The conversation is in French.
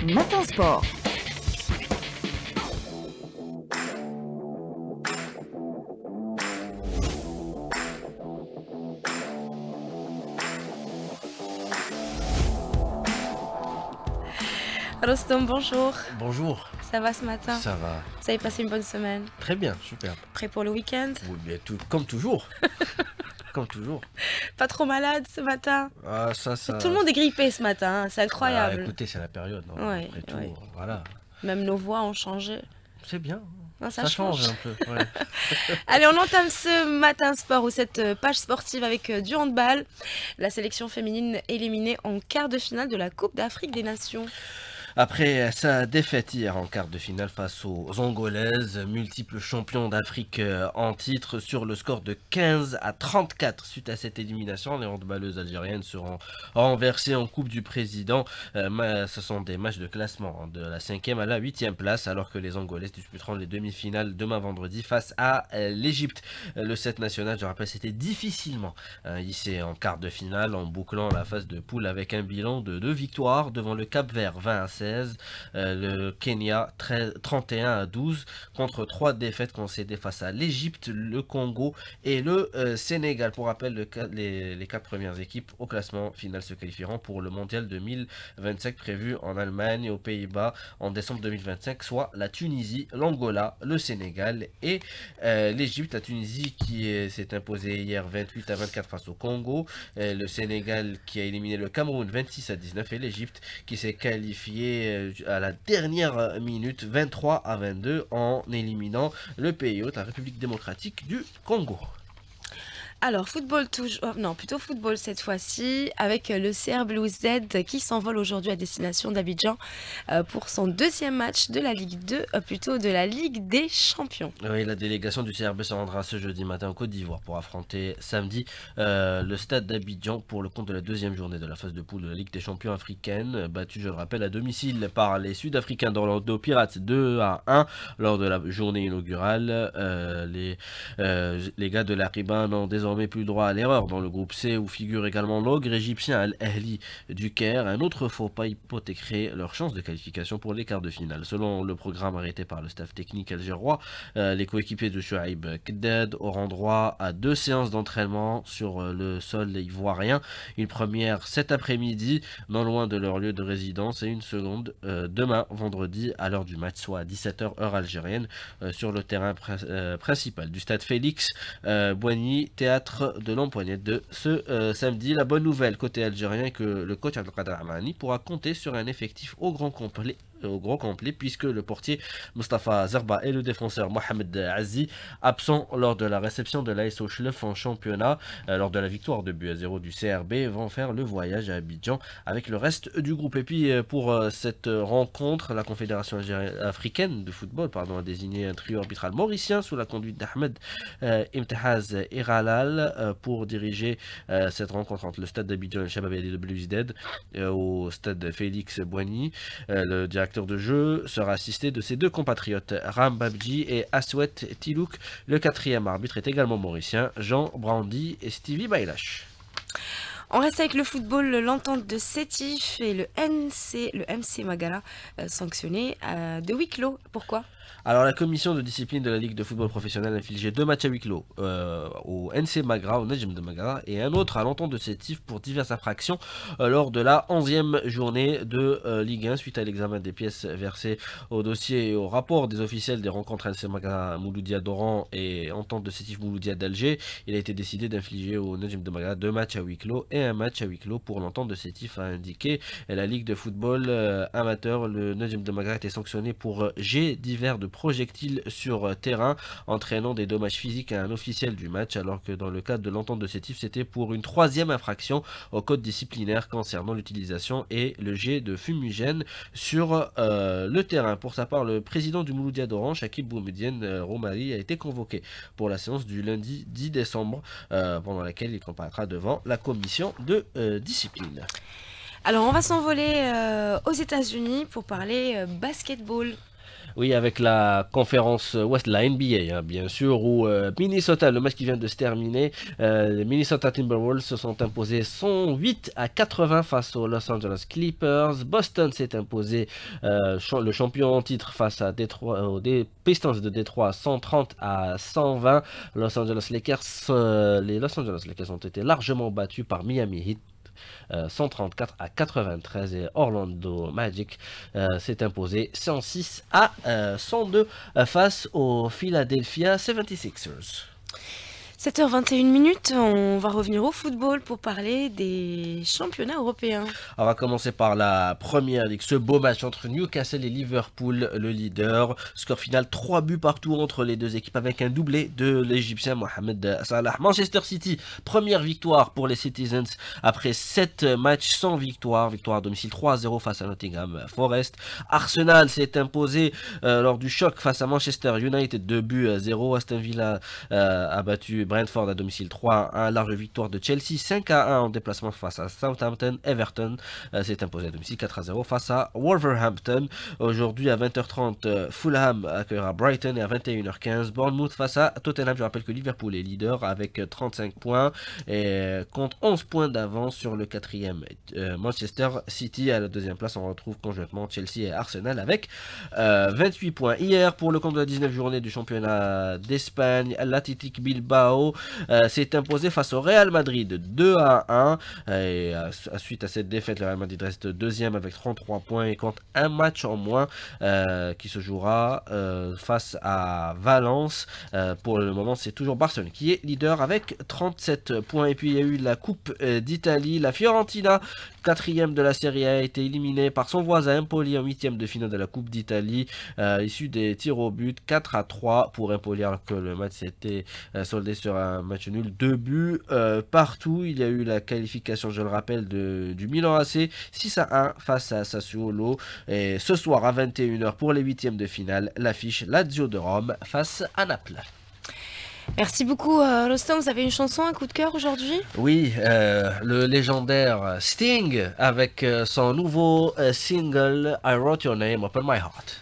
Matin Sport. Rostom, bonjour. Bonjour. Ça va ce matin? Ça va. Vous avez passé une bonne semaine? Très bien, super. Prêt pour le week-end? Oui, bien comme toujours. Comme toujours. Pas trop malade ce matin? Ah, Tout le monde est grippé ce matin, hein, c'est Ah, incroyable. écoutez, c'est la période, non? Ouais, Après tout, ouais. voilà. Même nos voix ont changé. C'est bien. Non, ça change change. un peu. Ouais. Allez, on entame ce matin sport ou cette page sportive avec du handball. La sélection féminine éliminée en quart de finale de la Coupe d'Afrique des Nations. Après sa défaite hier en quart de finale face aux Angolaises, multiples champions d'Afrique en titre sur le score de 15-34 suite à cette élimination, les handballeuses algériennes seront renversées en Coupe du Président. Ce sont des matchs de classement de la 5e à la 8e place, alors que les Angolaises disputeront les demi-finales demain vendredi face à l'Égypte. Le 7 national, je rappelle, c'était difficilement hissé en quart de finale en bouclant la phase de poule avec un bilan de 2 victoires devant le Cap-Vert 20-16. Le Kenya 31-12 contre 3 défaites concédées face à l'Égypte, le Congo et le Sénégal. Pour rappel, les 4 premières équipes au classement final se qualifieront pour le mondial 2025 prévu en Allemagne et aux Pays-Bas en décembre 2025, soit la Tunisie, l'Angola, le Sénégal et l'Égypte. La Tunisie qui s'est imposée hier 28-24 face au Congo, le Sénégal qui a éliminé le Cameroun 26-19 et l'Égypte qui s'est qualifié à la dernière minute 23-22 en éliminant le pays hôte, la République démocratique du Congo. Alors, football toujours, non, plutôt football cette fois-ci, avec le CR Blues Z qui s'envole aujourd'hui à destination d'Abidjan pour son deuxième match de la Ligue 2, plutôt de la Ligue des Champions. Oui, la délégation du CRB se rendra ce jeudi matin en Côte d'Ivoire pour affronter samedi le stade d'Abidjan pour le compte de la deuxième journée de la phase de poule de la Ligue des Champions africaine, battue, je le rappelle, à domicile par les Sud-Africains d'Orlando Pirates 2-1 lors de la journée inaugurale. Les gars de la Riba n'ont désormais plus droit à l'erreur dans le groupe C où figure également l'ogre égyptien Al-Ahli du Caire. Un autre faux pas hypothéquerait leur chance de qualification pour les quarts de finale. Selon le programme arrêté par le staff technique algérois, les coéquipiers de Chouaib Kdad auront droit à 2 séances d'entraînement sur le sol ivoirien. Une première cet après-midi, non loin de leur lieu de résidence, et une seconde demain vendredi à l'heure du match, soit à 17h heure algérienne, sur le terrain principal du stade Félix Boigny, théâtre de l'Empoignette de ce samedi. La bonne nouvelle côté algérien est que le coach Abdelkader Amani pourra compter sur un effectif au grand complet puisque le portier Mustafa Zerba et le défenseur Mohamed Azi, absents lors de la réception de l'AS Ochlef en championnat lors de la victoire de 2-0 du CRB, vont faire le voyage à Abidjan avec le reste du groupe. Et puis pour cette rencontre, la Confédération africaine de football a désigné un trio arbitral mauricien sous la conduite d'Ahmed Imtehaz Iralal pour diriger cette rencontre entre le stade d'Abidjan et le Shabab et le Blues Dead au stade Félix Boigny. Le directeur de jeu sera assisté de ses 2 compatriotes Ram Babji et Aswet Tilouk. Le 4e arbitre est également mauricien, Jean Brandy et Stevie Bailash. On reste avec le football, l'entente de Sétif et le MC Magala sanctionné de huis clos. Pourquoi ? Alors la commission de discipline de la Ligue de football professionnel a infligé 2 matchs à huis clos au NC Magra, au Nejm de Magra, et un autre à l'entente de Sétif pour diverses infractions lors de la 11e journée de Ligue 1 suite à l'examen des pièces versées au dossier et au rapport des officiels des rencontres NC Magra Mouloudia d'Oran et entente de Sétif Mouloudia d'Alger. Il a été décidé d'infliger au Nejm de Magra 2 matchs à huis clos et un match à huis clos pour l'entente de Sétif, a indiqué la Ligue de football amateur. Le Nejm de Magra a été sanctionné pour jets divers de projectiles sur terrain entraînant des dommages physiques à un officiel du match, alors que dans le cadre de l'entente de Sétif, c'était pour une 3e infraction au code disciplinaire concernant l'utilisation et le jet de fumigène sur le terrain. Pour sa part, le président du Mouloudia d'Oran, Shakib Boumedienne Romari, a été convoqué pour la séance du lundi 10 décembre pendant laquelle il comparaîtra devant la commission de discipline. Alors on va s'envoler aux États-Unis pour parler basketball. Oui, avec la conférence Ouest, la NBA, hein, bien sûr, où Minnesota, le match qui vient de se terminer, les Minnesota Timberwolves se sont imposés 108-80 face aux Los Angeles Clippers. Boston s'est imposé le champion en titre face à Détroit, aux Pistons de Détroit 130-120. Les Los Angeles Lakers ont été largement battus par Miami Heat 134-93 et Orlando Magic s'est imposé 106-102 face aux Philadelphia 76ers. 7h21, on va revenir au football pour parler des championnats européens. On va commencer par la première ligue. Ce beau match entre Newcastle et Liverpool, le leader. Score final 3 buts partout entre les deux équipes avec un doublé de l'Égyptien Mohamed Salah. Manchester City, première victoire pour les Citizens après 7 matchs sans victoire. Victoire à domicile 3-0 face à Nottingham Forest. Arsenal s'est imposé lors du choc face à Manchester United 2-0. Aston Villa a battu Brentford à domicile 3-1, large victoire de Chelsea 5-1 en déplacement face à Southampton. Everton s'est imposé à domicile 4-0 face à Wolverhampton. Aujourd'hui à 20h30, Fulham accueillera Brighton et à 21h15, Bournemouth face à Tottenham. Je rappelle que Liverpool est leader avec 35 points et compte 11 points d'avance sur le quatrième Manchester City. À la deuxième place, on retrouve conjointement Chelsea et Arsenal avec 28 points. Hier, pour le compte de la 19e journée du championnat d'Espagne, l'Athletic Bilbao s'est imposé face au Real Madrid 2-1 et suite à cette défaite, le Real Madrid reste deuxième avec 33 points et compte un match en moins qui se jouera face à Valence. Pour le moment, c'est toujours Barcelone qui est leader avec 37 points. Et puis il y a eu la Coupe d'Italie, la Fiorentina, quatrième de la Serie A, a été éliminée par son voisin Empoli en huitième de finale de la Coupe d'Italie, issu des tirs au but 4-3 pour Empoli, alors que le match s'était soldé sur un match nul, 2 buts partout. Il y a eu la qualification, je le rappelle, du Milan AC 6-1 face à Sassuolo. Et ce soir à 21h pour les huitièmes de finale, l'affiche Lazio de Rome face à Naples. Merci beaucoup Rostam, vous avez une chanson, un coup de cœur aujourd'hui? Oui, le légendaire Sting avec son nouveau single I Wrote Your Name Upon My Heart.